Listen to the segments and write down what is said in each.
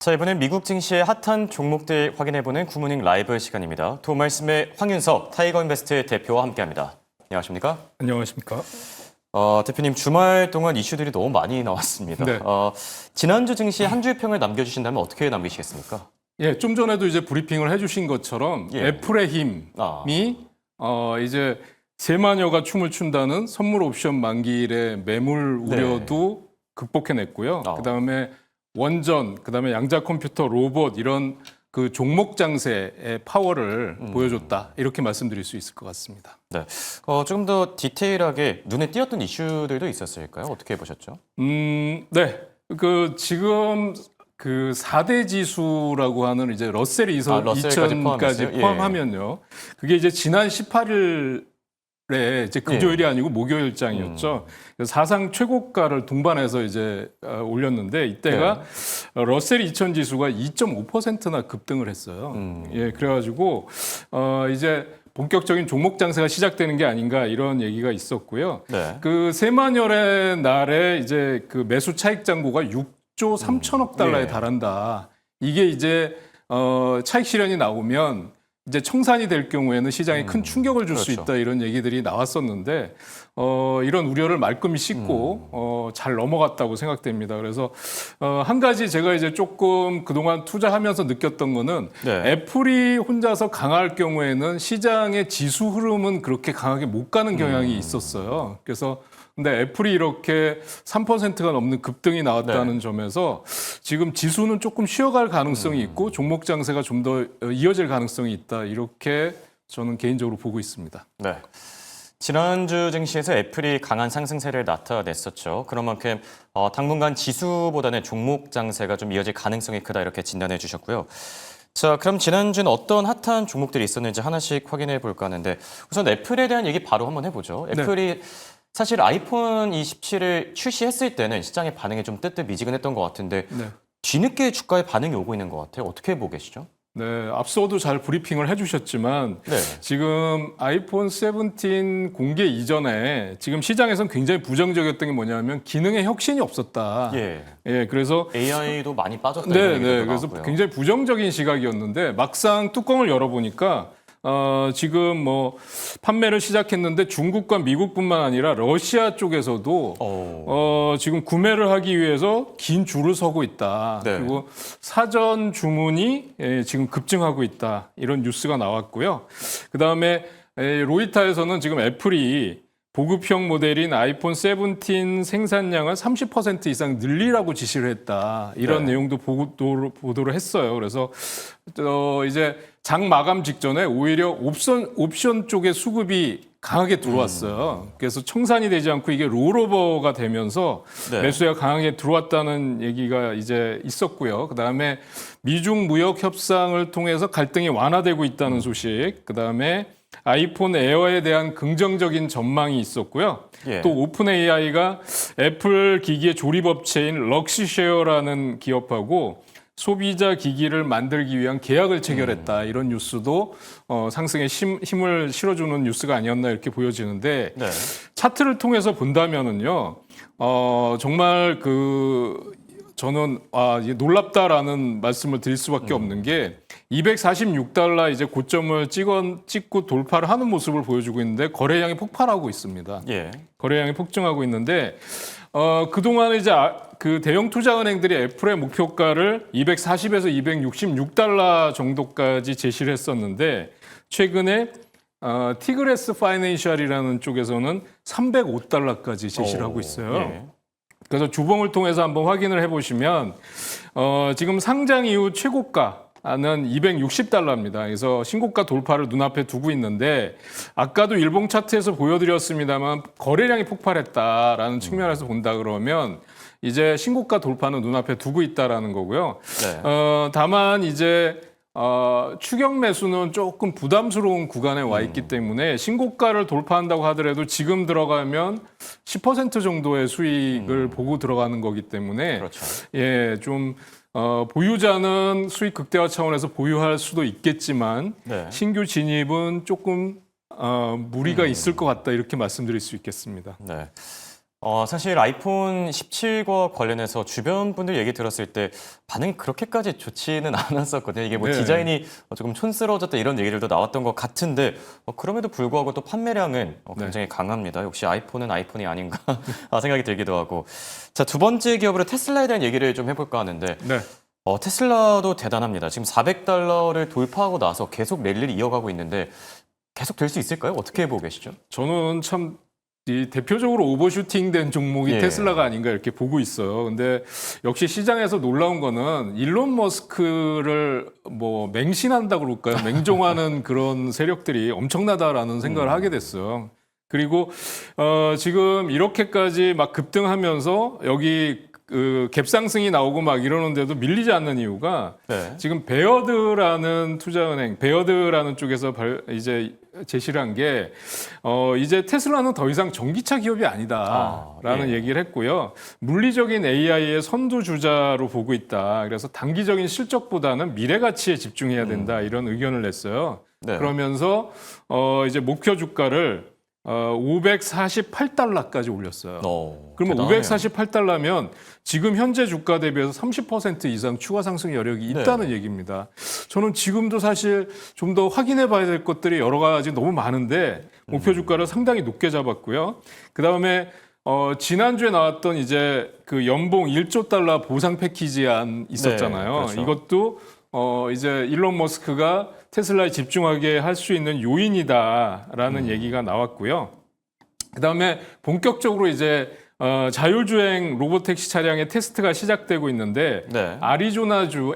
자, 이번엔 미국 증시의 핫한 종목들 확인해보는 굿모닝 라이브 시간입니다. 도움 말씀의 황윤석 타이거인베스트 대표와 함께합니다. 안녕하십니까? 안녕하십니까? 대표님, 주말 동안 이슈들이 너무 많이 나왔습니다. 네. 지난주 증시 한 줄 평을 남겨주신다면 어떻게 남기시겠습니까? 예, 좀 전에도 이제 브리핑을 해주신 것처럼 예. 애플의 힘이 이제 세마녀가 춤을 춘다는 선물 옵션 만기일의 매물 우려도 극복해냈고요. 그다음에 원전, 그다음에 양자 컴퓨터, 로봇 이런 그 종목 장세의 파워를 보여줬다 이렇게 말씀드릴 수 있을 것 같습니다. 네. 조금 더 디테일하게 눈에 띄었던 이슈들도 있었을까요? 어떻게 보셨죠? 네. 지금 그 4대 지수라고 하는 이제 러셀 러셀까지 2000까지 포함하면요. 그게 이제 지난 18일에 이제 금요일이 아니고 목요일장이었죠. 그래서 사상 최고가를 동반해서 이제 올렸는데 이때가 러셀 2000 지수가 2.5%나 급등을 했어요. 예, 그래가지고 이제 본격적인 종목 장세가 시작되는 게 아닌가 이런 얘기가 있었고요. 네. 그 세만열의 날에 이제 그 매수 차익 잔고가 6조 3천억 달러에 달한다. 이게 이제 차익 실현이 나오면 이제 청산이 될 경우에는 시장에 큰 충격을 줄 수 있다 이런 얘기들이 나왔었는데 이런 우려를 말끔히 씻고 잘 넘어갔다고 생각됩니다. 그래서 한 가지 제가 이제 조금 그동안 투자하면서 느꼈던 거는 애플이 혼자서 강할 경우에는 시장의 지수 흐름은 그렇게 강하게 못 가는 경향이 있었어요. 그래서 근데 애플이 이렇게 3%가 넘는 급등이 나왔다는 점에서 지금 지수는 조금 쉬어갈 가능성이 있고 종목 장세가 좀 더 이어질 가능성이 있다. 이렇게 저는 개인적으로 보고 있습니다. 네. 지난주 증시에서 애플이 강한 상승세를 나타냈었죠. 그런 만큼 당분간 지수보다는 종목 장세가 좀 이어질 가능성이 크다 이렇게 진단해 주셨고요. 자, 그럼 지난주는 어떤 핫한 종목들이 있었는지 하나씩 확인해 볼까 하는데 우선 애플에 대한 얘기 바로 한번 해보죠. 애플이 사실 아이폰 27을 출시했을 때는 시장의 반응이 좀 뜨뜻미지근했던 것 같은데 뒤늦게 주가에 반응이 오고 있는 것 같아요. 어떻게 보고 계시죠? 네, 앞서도 잘 브리핑을 해주셨지만 지금 아이폰 17 공개 이전에 지금 시장에서는 굉장히 부정적이었던 게 뭐냐면 기능의 혁신이 없었다. 그래서 AI도 많이 빠졌다. 그래서 굉장히 부정적인 시각이었는데 막상 뚜껑을 열어보니까 지금 뭐 판매를 시작했는데 중국과 미국뿐만 아니라 러시아 쪽에서도 지금 구매를 하기 위해서 긴 줄을 서고 있다. 그리고 사전 주문이 지금 급증하고 있다. 이런 뉴스가 나왔고요. 그다음에 로이터에서는 지금 애플이 보급형 모델인 아이폰 17 생산량을 30% 이상 늘리라고 지시를 했다. 이런 내용도 보도를 했어요. 그래서 이제 장 마감 직전에 오히려 옵션 쪽의 수급이 강하게 들어왔어요. 그래서 청산이 되지 않고 이게 롤오버가 되면서 매수가 강하게 들어왔다는 얘기가 이제 있었고요. 그다음에 미중 무역 협상을 통해서 갈등이 완화되고 있다는 소식. 그다음에 아이폰 에어에 대한 긍정적인 전망이 있었고요. 또 오픈 AI가 애플 기기의 조립업체인 럭시쉐어라는 기업하고 소비자 기기를 만들기 위한 계약을 체결했다. 이런 뉴스도 상승에 힘을 실어주는 뉴스가 아니었나 이렇게 보여지는데 차트를 통해서 본다면은요, 정말 저는 놀랍다라는 말씀을 드릴 수밖에 없는 게 246달러 이제 고점을 찍고 돌파를 하는 모습을 보여주고 있는데 거래량이 폭발하고 있습니다. 거래량이 폭증하고 있는데 그동안 이제 그 대형 투자은행들이 애플의 목표가를 240에서 266달러 정도까지 제시를 했었는데 최근에 티그레스 파이낸셜이라는 쪽에서는 305달러까지 제시를 하고 있어요. 그래서 주봉을 통해서 한번 확인을 해보시면 지금 상장 이후 최고가는 260달러입니다. 그래서 신고가 돌파를 눈앞에 두고 있는데 아까도 일봉 차트에서 보여드렸습니다만 거래량이 폭발했다라는 측면에서 본다 그러면 이제 신고가 돌파는 눈앞에 두고 있다라는 거고요. 다만 이제 추격 매수는 조금 부담스러운 구간에 와 있기 때문에 신고가를 돌파한다고 하더라도 지금 들어가면 10% 정도의 수익을 보고 들어가는 거기 때문에 좀 보유자는 수익 극대화 차원에서 보유할 수도 있겠지만 신규 진입은 조금 무리가 있을 것 같다 이렇게 말씀드릴 수 있겠습니다. 사실 아이폰 17과 관련해서 주변 분들 얘기 들었을 때 반응이 그렇게까지 좋지는 않았었거든요. 이게 뭐 네. 디자인이 조금 촌스러워졌다 이런 얘기들도 나왔던 것 같은데 그럼에도 불구하고 또 판매량은 굉장히 강합니다. 역시 아이폰은 아이폰이 아닌가 생각이 들기도 하고. 자, 두 번째 기업으로 테슬라에 대한 얘기를 좀 해볼까 하는데 네. 테슬라도 대단합니다. 지금 $400를 돌파하고 나서 계속 랠리를 이어가고 있는데 계속 될 수 있을까요? 어떻게 보고 계시죠? 저는 참 이 대표적으로 오버슈팅된 종목이 예. 테슬라가 아닌가 이렇게 보고 있어요. 근데 역시 시장에서 놀라운 거는 일론 머스크를 뭐 맹신한다고 그럴까요? 맹종하는 그런 세력들이 엄청나다라는 생각을 하게 됐어요. 그리고 지금 이렇게까지 막 급등하면서 여기 그 갭상승이 나오고 막 이러는데도 밀리지 않는 이유가 네. 지금 베어드라는 투자은행, 베어드라는 쪽에서 이제 제시를 한 게 이제 테슬라는 더 이상 전기차 기업이 아니다라는 예. 얘기를 했고요. 물리적인 AI의 선두주자로 보고 있다. 그래서 단기적인 실적보다는 미래 가치에 집중해야 된다. 이런 의견을 냈어요. 네. 그러면서 이제 목표 주가를 548달러까지 올렸어요. 그러면 대단하네요. 548달러면 지금 현재 주가 대비해서 30% 이상 추가 상승 여력이 있다는 얘기입니다. 저는 지금도 사실 좀 더 확인해 봐야 될 것들이 여러 가지 너무 많은데 목표 주가를 상당히 높게 잡았고요. 그다음에 지난주에 나왔던 이제 그 연봉 1조 달러 보상 패키지안 있었잖아요. 네, 그렇죠. 이것도 이제 일론 머스크가 테슬라에 집중하게 할 수 있는 요인이다라는 얘기가 나왔고요. 그다음에 본격적으로 이제 자율주행 로보택시 차량의 테스트가 시작되고 있는데 네.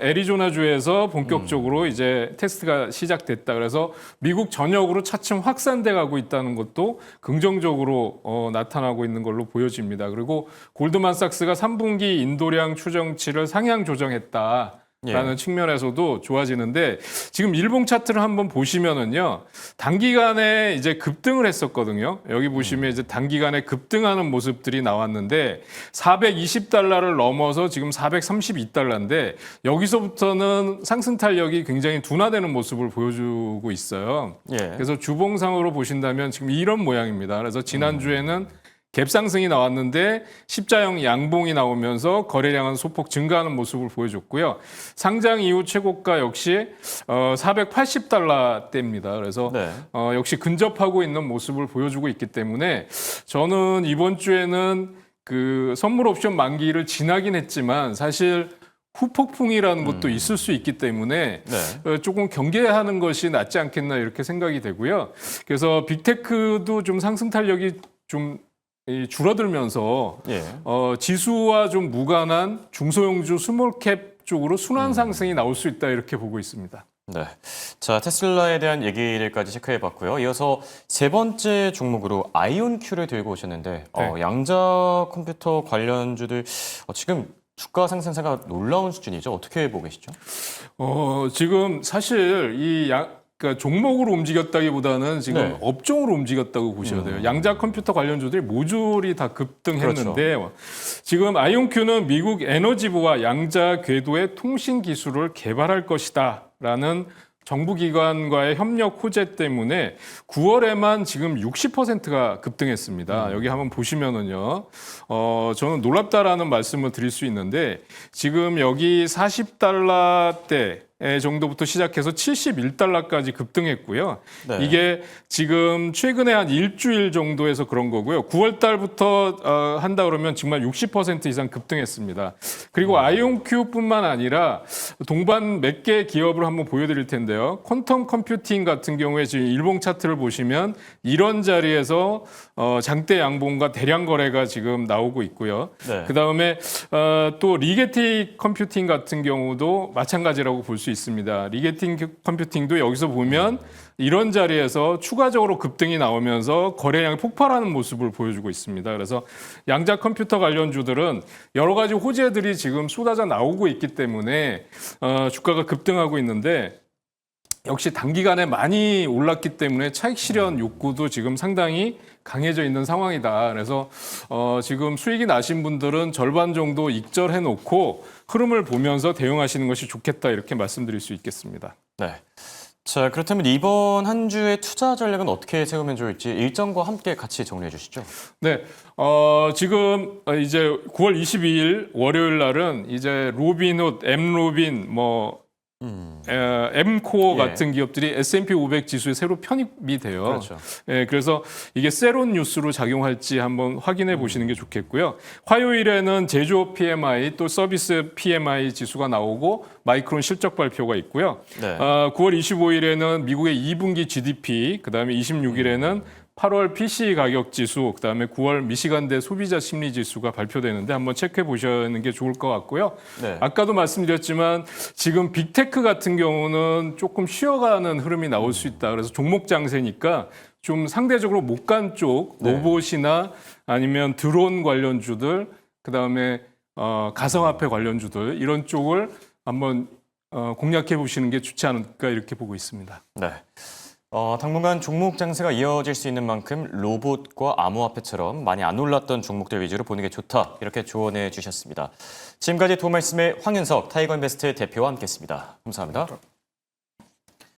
애리조나주에서 본격적으로 이제 테스트가 시작됐다. 그래서 미국 전역으로 차츰 확산돼 가고 있다는 것도 긍정적으로 나타나고 있는 걸로 보여집니다. 그리고 골드만삭스가 3분기 인도량 추정치를 상향 조정했다. 라는 측면에서도 좋아지는데 지금 일봉 차트를 한번 보시면은요 단기간에 이제 급등을 했었거든요. 여기 보시면 이제 단기간에 급등하는 모습들이 나왔는데 420달러를 넘어서 지금 432달러인데 여기서부터는 상승 탄력이 굉장히 둔화되는 모습을 보여주고 있어요. 예. 그래서 주봉상으로 보신다면 지금 이런 모양입니다. 그래서 지난주에는 갭상승이 나왔는데 십자형 양봉이 나오면서 거래량은 소폭 증가하는 모습을 보여줬고요. 상장 이후 최고가 역시 480달러대입니다. 그래서 네. 역시 근접하고 있는 모습을 보여주고 있기 때문에 저는 이번 주에는 그 선물 옵션 만기를 지나긴 했지만 사실 후폭풍이라는 것도 있을 수 있기 때문에 네. 조금 경계하는 것이 낫지 않겠나 이렇게 생각이 되고요. 그래서 빅테크도 좀 상승 탄력이 좀 줄어들면서 예. 지수와 좀 무관한 중소형주 스몰캡 쪽으로 순환 상승이 나올 수 있다 이렇게 보고 있습니다. 네. 자, 테슬라에 대한 얘기들까지 체크해 봤고요. 이어서 세 번째 종목으로 아이온큐를 들고 오셨는데 네. 양자 컴퓨터 관련주들 지금 주가 상승세가 놀라운 수준이죠. 어떻게 보고 계시죠? 지금 사실 그러니까 종목으로 움직였다기보다는 지금 네. 업종으로 움직였다고 보셔야 돼요. 양자 컴퓨터 관련주들이 모조리 다 급등했는데 그렇죠. 지금 아이온큐는 미국 에너지부가 양자 궤도의 통신 기술을 개발할 것이다라는 정부기관과의 협력 호재 때문에 9월에만 지금 60%가 급등했습니다. 여기 한번 보시면은요, 저는 놀랍다라는 말씀을 드릴 수 있는데 지금 여기 40달러대 정도부터 시작해서 71달러까지 급등했고요. 네. 이게 지금 최근에 한 일주일 정도에서 그런 거고요. 9월 달부터 한다 그러면 정말 60% 이상 급등했습니다. 그리고 아이온큐뿐만 아니라 동반 몇 개 기업을 한번 보여드릴 텐데요. 퀀텀 컴퓨팅 같은 경우에 지금 일봉 차트를 보시면 이런 자리에서 장대 양봉과 대량 거래가 지금 나오고 있고요. 네. 그다음에 또 리게틱 컴퓨팅 같은 경우도 마찬가지라고 볼 수 있습니다. 리게틱 컴퓨팅도 여기서 보면 이런 자리에서 추가적으로 급등이 나오면서 거래량이 폭발하는 모습을 보여주고 있습니다. 그래서 양자 컴퓨터 관련주들은 여러 가지 호재들이 지금 쏟아져 나오고 있기 때문에 주가가 급등하고 있는데 역시 단기간에 많이 올랐기 때문에 차익 실현 욕구도 지금 상당히 강해져 있는 상황이다. 그래서 지금 수익이 나신 분들은 절반 정도 익절해 놓고 흐름을 보면서 대응하시는 것이 좋겠다 이렇게 말씀드릴 수 있겠습니다. 네. 자, 그렇다면 이번 한 주의 투자 전략은 어떻게 세우면 좋을지 일정과 함께 같이 정리해 주시죠. 네, 지금 이제 9월 22일 월요일 날은 이제 로빈훗, 엠로빈, 엠코어 예. 같은 기업들이 S&P 500 지수에 새로 편입이 돼요. 그렇죠. 예, 그래서 이게 세론 뉴스로 작용할지 한번 확인해 보시는 게 좋겠고요. 화요일에는 제조업 PMI 또 서비스 PMI 지수가 나오고 마이크론 실적 발표가 있고요. 네. 9월 25일에는 미국의 2분기 GDP, 그다음에 26일에는 8월 PCE 가격 지수, 그다음에 9월 미시간대 소비자 심리 지수가 발표되는데 한번 체크해 보시는 게 좋을 것 같고요. 네. 아까도 말씀드렸지만 지금 빅테크 같은 경우는 조금 쉬어가는 흐름이 나올 수 있다. 그래서 종목 장세니까 좀 상대적으로 못 간 쪽 네. 로봇이나 아니면 드론 관련주들, 그다음에 가상화폐 관련주들 이런 쪽을 한번 공략해 보시는 게 좋지 않을까 이렇게 보고 있습니다. 네. 당분간 종목 장세가 이어질 수 있는 만큼 로봇과 암호화폐처럼 많이 안 올랐던 종목들 위주로 보는 게 좋다. 이렇게 조언해 주셨습니다. 지금까지 도움 말씀의 황윤석 타이거인베스트 대표와 함께했습니다. 감사합니다.